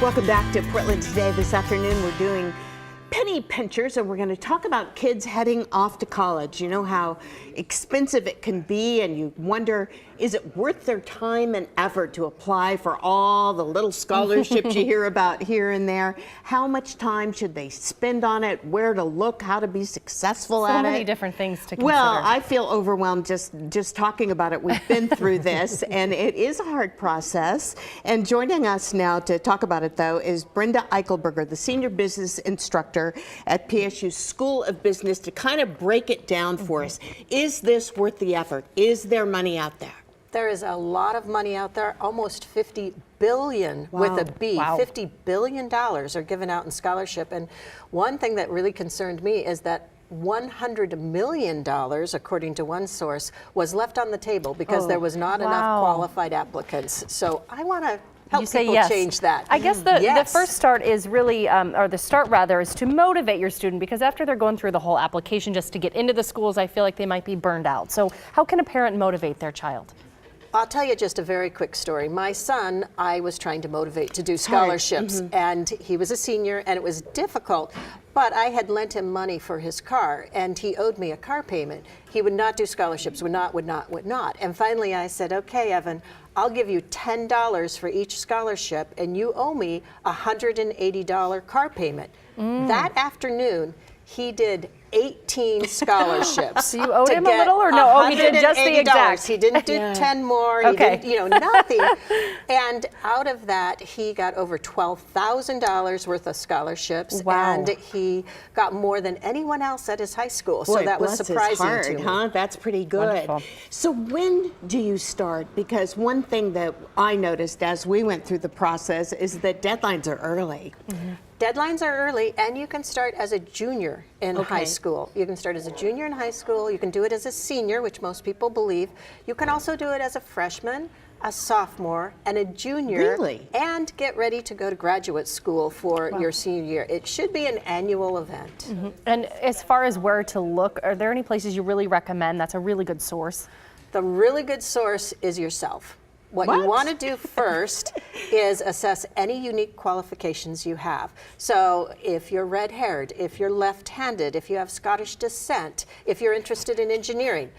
Welcome back to Portland Today. This afternoon we're doing penny pinchers, and we're going to talk about kids heading off to college. You know how expensive it can be, and you wonder, is it worth their time and effort to apply for all the little scholarships you hear about here and there? How much time should they spend on it? Where to look? How to be successful at it? So many different things to consider. Well, I feel overwhelmed just talking about it. We've been through this, and it is a hard process. And joining us now to talk about it, though, is Brenda Eichelberger, the senior business instructor at PSU School of Business, to kind of break it down for us. Is this worth the effort? Is there money out there? There is a lot of money out there, almost $50 billion with a B. Wow. $50 billion are given out in scholarship. And one thing that really concerned me is that $100 million, according to one source, was left on the table because there was not enough qualified applicants. So I want to help people change that. I guess the first start is really, or the start rather, is to motivate your student, because after they're going through the whole application just to get into the schools, I feel like they might be burned out. So how can a parent motivate their child? I'll tell you just a very quick story. My son, I was trying to motivate to do scholarships, and he was a senior, and it was difficult, but I had lent him money for his car, and he owed me a car payment. He would not do scholarships, would not. And finally I said, okay, Evan, I'll give you $10 for each scholarship, and you owe me a $180 car payment. That afternoon, he did 18 scholarships. So you owed him a little, or no? Oh, he did just the exact. He didn't do 10 more. He didn't, nothing. And out of that, he got over $12,000 worth of scholarships. Wow. And he got more than anyone else at his high school. Boy, so that was surprising to me. Huh? That's pretty good. Wonderful. So when do you start? Because one thing that I noticed as we went through the process is that deadlines are early. Deadlines are early, and you can start as a junior in high school. You can start as a junior in high school. You can do it as a senior, which most people believe. You can also do it as a freshman, a sophomore, and a junior. Really? And get ready to go to graduate school for your senior year. It should be an annual event. And as far as where to look, are there any places you really recommend that's a really good source? The really good source is yourself. What you want to do first is assess any unique qualifications you have. So if you're red-haired, if you're left-handed, if you have Scottish descent, if you're interested in engineering,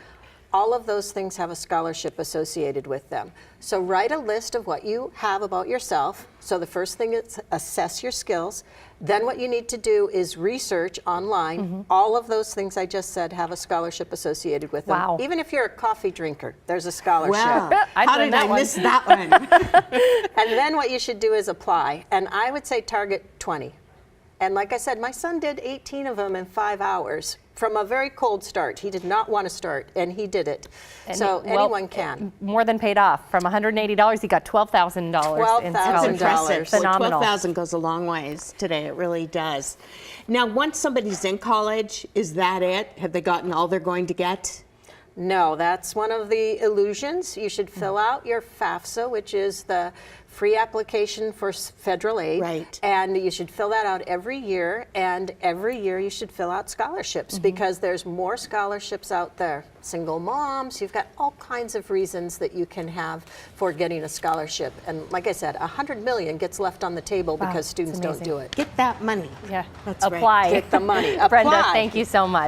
all of those things have a scholarship associated with them. So write a list of what you have about yourself. So the first thing is assess your skills. Then what you need to do is research online. All of those things I just said have a scholarship associated with them. Wow. Even if you're a coffee drinker, there's a scholarship. Wow. How did I miss that one? And then what you should do is apply. And I would say target 20. And like I said, my son did 18 of them in 5 hours from a very cold start. He did not want to start, and he did it. And so anyone can. More than paid off. From $180, he got $12,000 in scholarships. Impressive. Phenomenal. $12,000 goes a long ways today. It really does. Now, once somebody's in college, is that it? Have they gotten all they're going to get? No, that's one of the illusions. You should fill out your FAFSA, which is the free application for federal aid. Right. And you should fill that out every year. And every year you should fill out scholarships because there's more scholarships out there. Single moms, you've got all kinds of reasons that you can have for getting a scholarship. And like I said, $100 million gets left on the table because students don't do it. Get that money. Yeah. That's Apply. Get the money. Brenda, Apply. thank you so much.